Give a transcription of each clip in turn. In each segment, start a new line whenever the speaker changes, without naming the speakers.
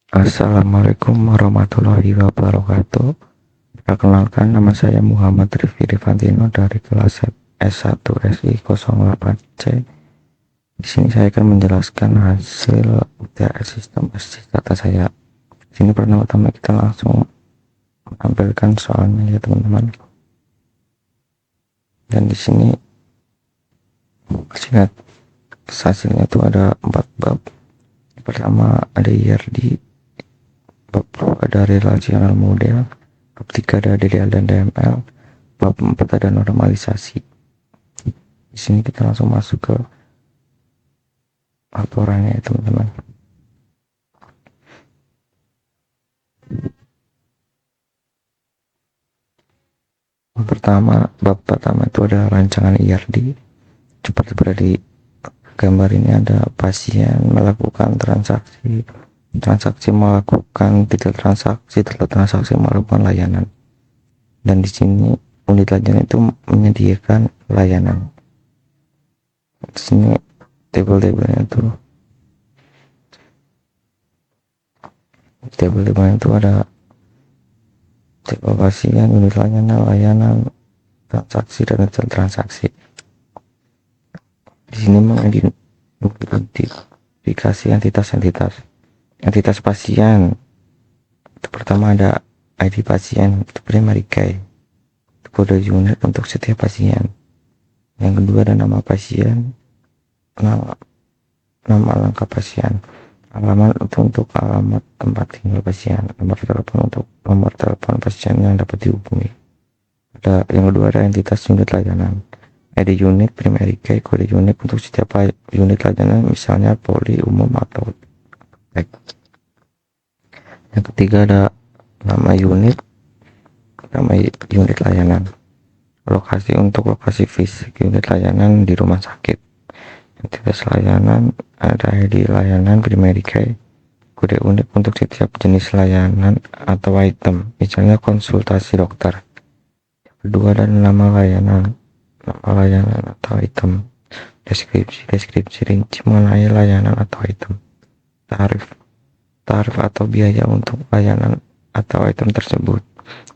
Assalamualaikum warahmatullahi wabarakatuh. Perkenalkan, nama saya Muhammad Rifki Rifantino dari kelas S1 SI 08C. Di sini saya akan menjelaskan hasil UTS sistem SC data saya. Di sini pertama-tama kita langsung menampilkan soalnya ya teman-teman. Dan di sini hasilnya itu ada 4 bab. Pertama ada IRD, bab 2 ada relational model, bab 3 ada DDL dan DML, bab 4 ada normalisasi. Di sini kita langsung masuk ke laporannya ya teman-teman. Bab pertama itu ada rancangan IRD. Seperti pada di gambar ini ada pasien melakukan transaksi melakukan tidak transaksi melakukan layanan. Dan di sini unit layanan itu menyediakan layanan. Di sini tabel-tabelnya itu ada tabel pasien, unit layanan, transaksi dan detail transaksi. Di sini mengidentifikasi entitas pasien. Itu pertama ada ID pasien, itu primary key, itu kode unit untuk setiap pasien. Yang kedua ada nama pasien, nama lengkap pasien, alamat untuk alamat tempat tinggal pasien, nomor telepon untuk nomor telepon pasien yang dapat dihubungi. Yang kedua ada entitas unit layanan, ID unit, primary key, kode unit untuk setiap unit layanan, misalnya poli, umum, atau baik. Yang ketiga ada nama unit layanan, lokasi untuk lokasi fisik unit layanan di rumah sakit. Entitas layanan ada ID layanan, primary key, kode unik untuk setiap jenis layanan atau item, misalnya konsultasi dokter. Kedua ada nama layanan atau item, deskripsi rinci mengenai layanan atau item, tarif atau biaya untuk layanan atau item tersebut.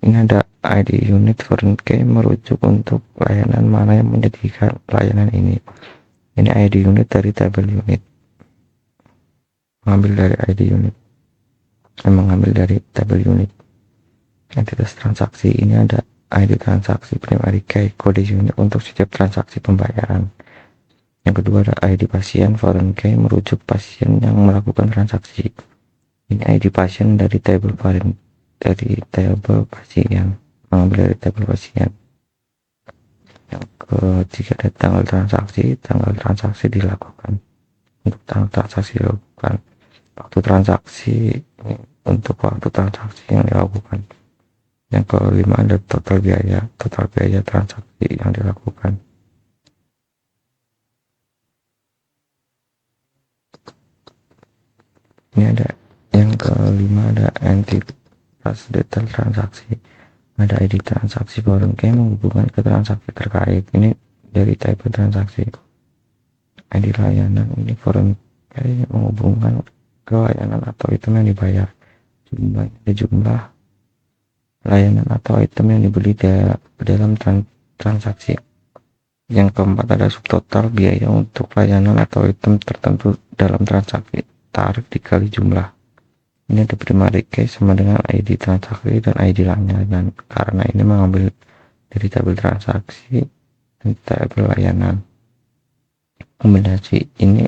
Ini ada ID unit foreign key merujuk untuk layanan mana yang menjadikan layanan ini. Ini ID unit dari tabel unit, mengambil dari tabel unit. Entitas transaksi ini ada ID transaksi, primary key, kode unit untuk setiap transaksi pembayaran. Yang kedua ada ID pasien, foreign key merujuk pasien yang melakukan transaksi. Ini ID pasien dari tabel pasien, mengambil dari tabel pasien. Yang ketiga ada tanggal transaksi dilakukan, untuk tanggal transaksi dilakukan, waktu transaksi untuk waktu transaksi yang dilakukan. Yang kelima ada total biaya transaksi yang dilakukan. Ini ada yang kelima ada entitas detail transaksi, ada ID transaksi foreign key menghubungkan ke transaksi terkait. Ini dari tabel transaksi. ID layanan ini foreign key menghubungkan ke layanan atau item yang dibayar. Jumlah layanan atau item yang dibeli dalam transaksi. Yang keempat ada subtotal biaya untuk layanan atau item tertentu dalam transaksi, tarif dikali jumlah. Ini ada primary key sama dengan ID transaksi dan ID layanan, karena ini mengambil dari tabel transaksi dan tabel layanan. Kombinasi ini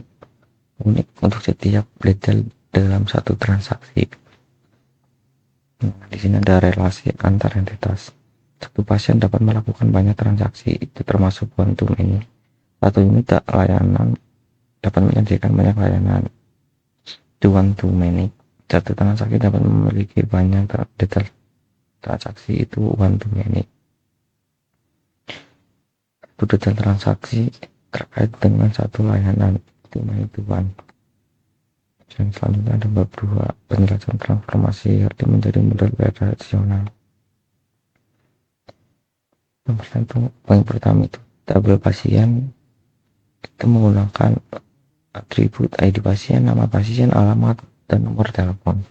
unik untuk setiap detail dalam satu transaksi. Di sini ada relasi antar entitas. Satu pasien dapat melakukan banyak transaksi, itu termasuk one to many. Satu unit layanan dapat menyediakan banyak layanan, itu one to many. Satu transaksi dapat memiliki banyak detail transaksi, itu one to many. Satu detail transaksi terkait dengan satu layanan, itu many to one. Dan selanjutnya ada bab 2, penjelasan transformasi IRD menjadi model operasional. Yang pertama itu tabel pasien, kita menggunakan atribut ID pasien, nama pasien, alamat, dan nomor telepon.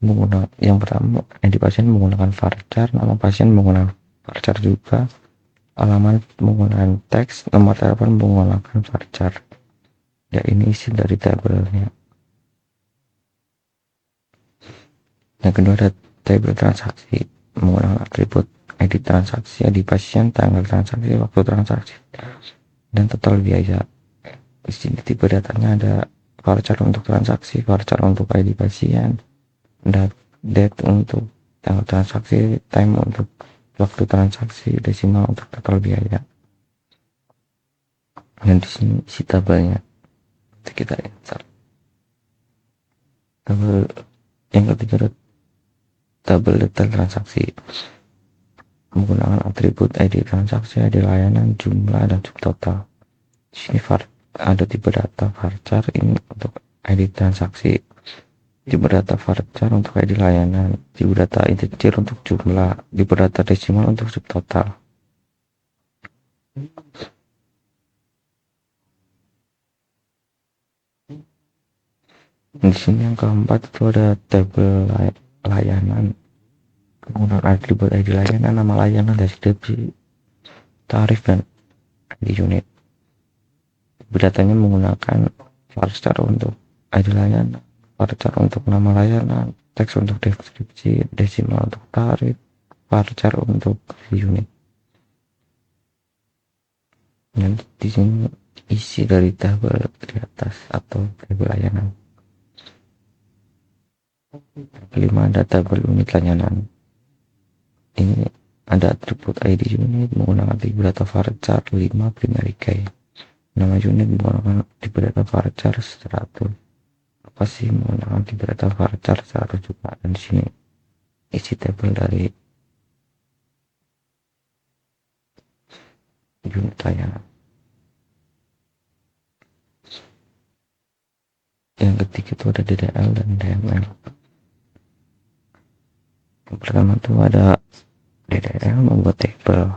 menggunakan yang pertama ID pasien menggunakan varchar, nama pasien menggunakan varchar juga, alamat menggunakan teks, nomor telepon menggunakan varchar. Ya, ini isi dari tabelnya. Yang kedua ada tabel transaksi menggunakan atribut ID transaksi, ID pasien, tanggal transaksi, waktu transaksi, dan total biaya. Di sini tipe datanya ada varchar untuk transaksi, varchar untuk ID pasien, date untuk tanggal transaksi, time untuk waktu transaksi, desimal untuk total biaya. Dan di sini isi tabelnya. Kita insert. Tabel yang ketiga ada tabel detail transaksi menggunakan atribut ID transaksi, ID layanan, jumlah, dan subtotal. Di sini ada tipe data varchar ini untuk ID transaksi, tipe data varchar untuk ID layanan, tipe data integer untuk jumlah, tipe data desimal untuk subtotal. Di sini yang keempat itu ada tabel layanan menggunakan atribut ID layanan, nama layanan, deskripsi, tarif, dan ID unit. Datanya menggunakan varchar untuk ID layanan, varchar untuk nama layanan, teks untuk deskripsi, desimal untuk tarif, varchar untuk unit. Dan di sini isi dari tabel di atas atau tabel layanan. Kelima ada tabel unit layanan. Ini ada atribut ID unit menggunakan tipe data varchar 5 primary key. Nama unit menggunakan tipe data varchar 100. Apa sih menggunakan tipe data varchar 100 juga. Dan di sini isi tabel dari unit layanan. Yang ketiga itu ada DDL dan DML. Yang pertama itu ada DDL membuat tabel.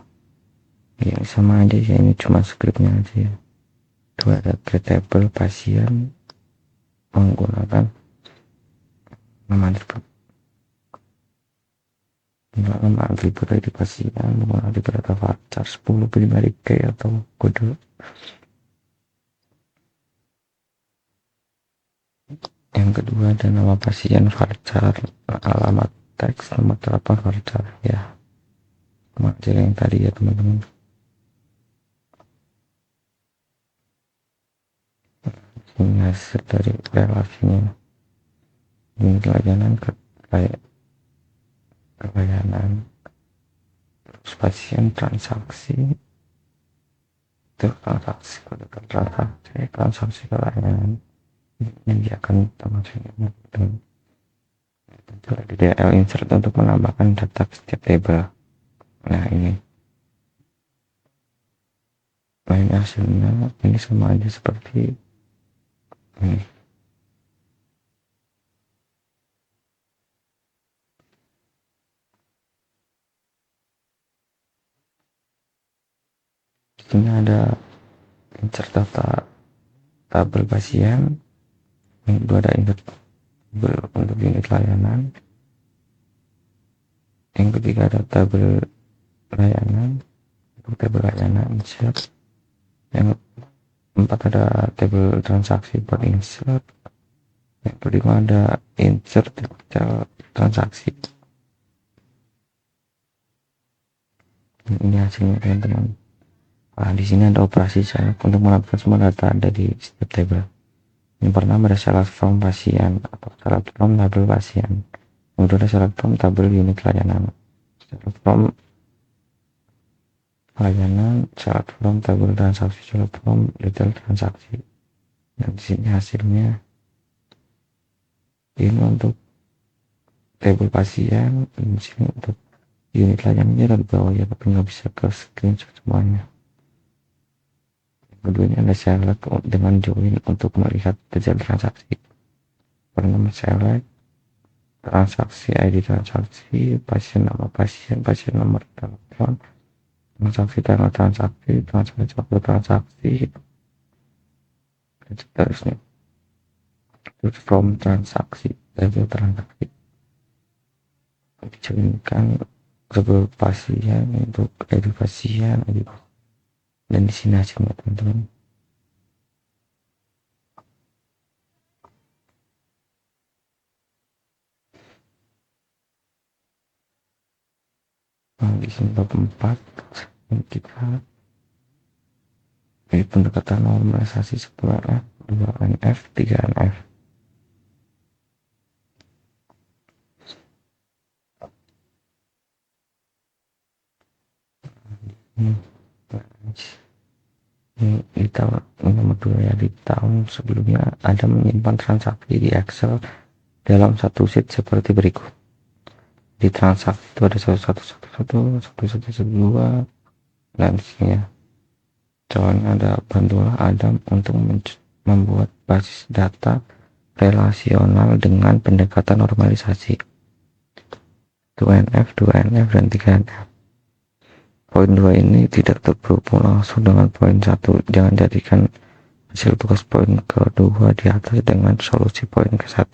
Yang sama aja ya, ini cuma scriptnya aja ya. Itu ada create table pasien menggunakan nama atribut ID pasien menggunakan tipe data varchar 10 primary key atau kode. Yang kedua ada nama pasien varchar, alamat, teks, nomor telepon varchar ya, sama aja yang tadi ya teman-teman. Ini hasil dari relasinya unit layanan ke layanan, terus pasien transaksi, itu transaksi ke layanan menyediakan termasuknya dan tentu DDL insert untuk menambahkan data ke setiap table. Nah ini hasilnya ini sama aja seperti ini. Ini ada insert data tabel pasien, yang kedua ada insert tabel untuk unit layanan, yang ketiga ada tabel layanan untuk tabel layanan insert, yang keempat ada tabel transaksi buat insert, yang kelima ada insert detail transaksi. Ini hasilnya teman-teman. Nah, di sini ada operasi select untuk melakukan semua data ada di setiap table. Yang pertama ada select from pasien atau select from tabel pasien. Yang kedua ada select from tabel unit layanan. Select from layanan, select from tabel transaksi, select from detail transaksi. Dan di sini hasilnya ini untuk tabel pasien, di sini untuk unit layanannya ada di bawah ya, tapi nggak bisa ke screenshot semuanya. Keduanya ada select dengan join untuk melihat detail transaksi. Pertama select transaksi, ID transaksi, pasien nama pasien, pasien nomor telepon, transaksi tanggal transaksi, transaksi waktu transaksi, dan seterusnya. Terus from transaksi, tabel transaksi. dijoinkan sebuah pasien untuk pasien dan di sini hasilnya teman-teman. Nah, di sini bab 4 kita pendekatan normalisasi 10NF, 2NF, 3NF. Di tahun nomor 2 ya, di tahun sebelumnya Anda menyimpan transaksi di Excel dalam satu sheet seperti berikut. Di transaksi itu ada 1111, 1112, dan seterusnya. Soalnya ada bantulah Adam untuk membuat basis data relasional dengan pendekatan normalisasi 2NF, 2NF, dan 3NF. Poin 2 ini tidak terhubung langsung dengan poin 1. Jangan jadikan hasil tugas poin kedua di atas dengan solusi poin ke-1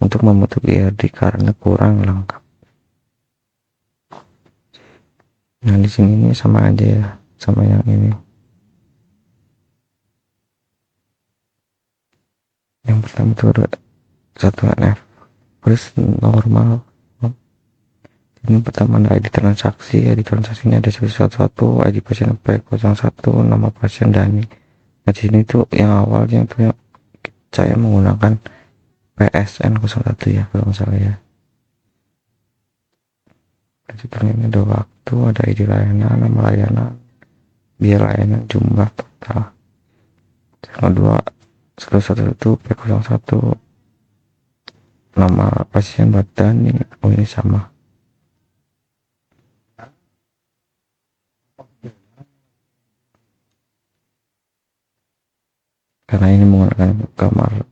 untuk membentuk IRD karena kurang lengkap. Nah, di sini ini sama aja ya, sama yang ini. Yang pertama itu ada 1NF plus normal. Ini pertama ada ID transaksi. ID transaksinya ada 111, ID pasien P01, nama pasien Dani. Nah, di sini tuh yang awalnya tuh saya menggunakan PSN 01 ya kalau nggak salah ya. Jadi ini ada waktu, ada ID layanan, nama layanan, biaya layanan, jumlah total. Yang kedua 111 itu P01, nama pasien Dani. Oh, ini sama. Karena ini menggunakan kamar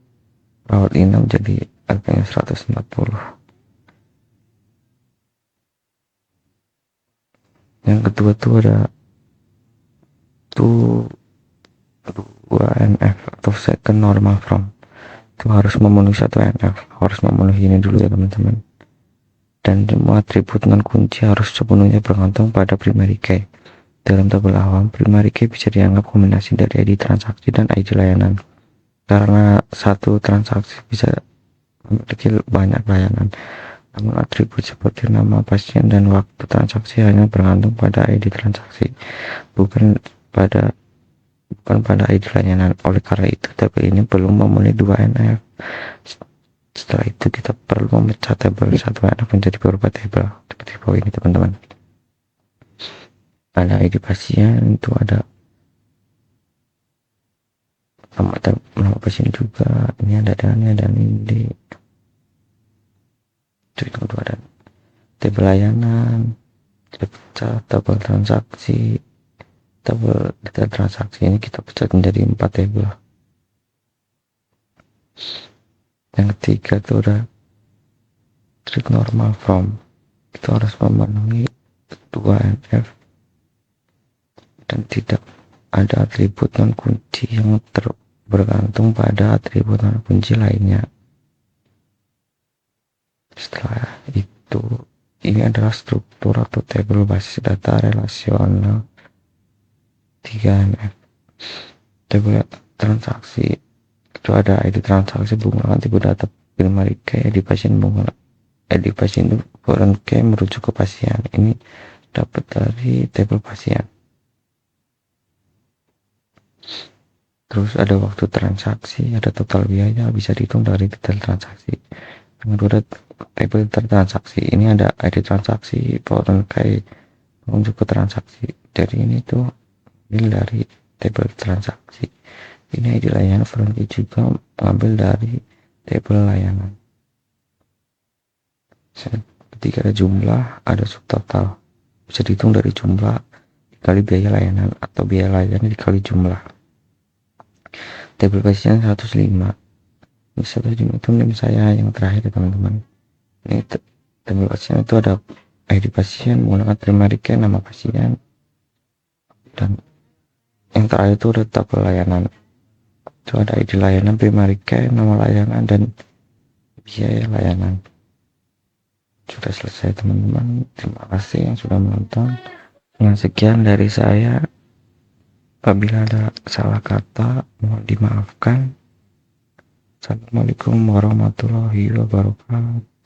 rawat inap jadi harganya 140. Yang kedua tuh ada 2NF atau second normal from. Itu harus memenuhi 1NF, harus memenuhi ini dulu ya teman-teman. Dan semua atribut non kunci harus sepenuhnya bergantung pada primary key. Dalam tabel awam, primary key bisa dianggap kombinasi dari ID transaksi dan ID layanan. Karena satu transaksi bisa memiliki banyak layanan, namun atribut seperti nama pasien dan waktu transaksi hanya bergantung pada ID transaksi, bukan pada ID layanan. Oleh karena itu, tabel ini belum memenuhi 2NF. Setelah itu kita perlu memecah tabel 1NF menjadi beberapa tabel seperti bawah ini teman-teman. Ada ID pasien, itu ada nama pasien juga. Ini ada Dani, ada Nindi. Itu kedua, dan tabel layanan, pecah tabel transaksi, tabel detail transaksi ini kita pecah menjadi 4 tabel. Yang ketiga itu ada treat normal from. Itu harus memenuhi 2NF dan tidak ada atribut non kunci yang bergantung pada atribut non kunci lainnya. Setelah itu, ini adalah struktur atau tabel basis data relasional 3NF. Tabel transaksi itu ada ID transaksi menggunakan tipe data primary key, ID pasien menggunakan ID pasien itu foreign key merujuk ke pasien. Ini dapat dari tabel pasien. Terus ada waktu transaksi, ada total biaya, bisa dihitung dari detail transaksi. Yang kedua, tabel detail transaksi. Ini ada ID transaksi, foreign key, merujuk ke transaksi. Jadi ini tuh dari tabel transaksi. Ini ID layanan foreign key juga mengambil dari tabel layanan. Ketika ada jumlah, ada subtotal. Bisa dihitung dari jumlah dikali biaya layanan atau biaya layanan dikali jumlah. Tabel pasien 105. Ini 105 itu NIM saya yang terakhir ya teman-teman. Ini tabel pasien itu ada ID pasien menggunakan primary key, nama pasien, dan yang terakhir itu ada tabel layanan. Itu ada ID layanan, primary key, nama layanan, dan biaya layanan. sudah selesai teman-teman. Terima kasih yang sudah menonton. Yang sekian dari saya. Apabila ada salah kata mohon dimaafkan. Assalamualaikum warahmatullahi wabarakatuh.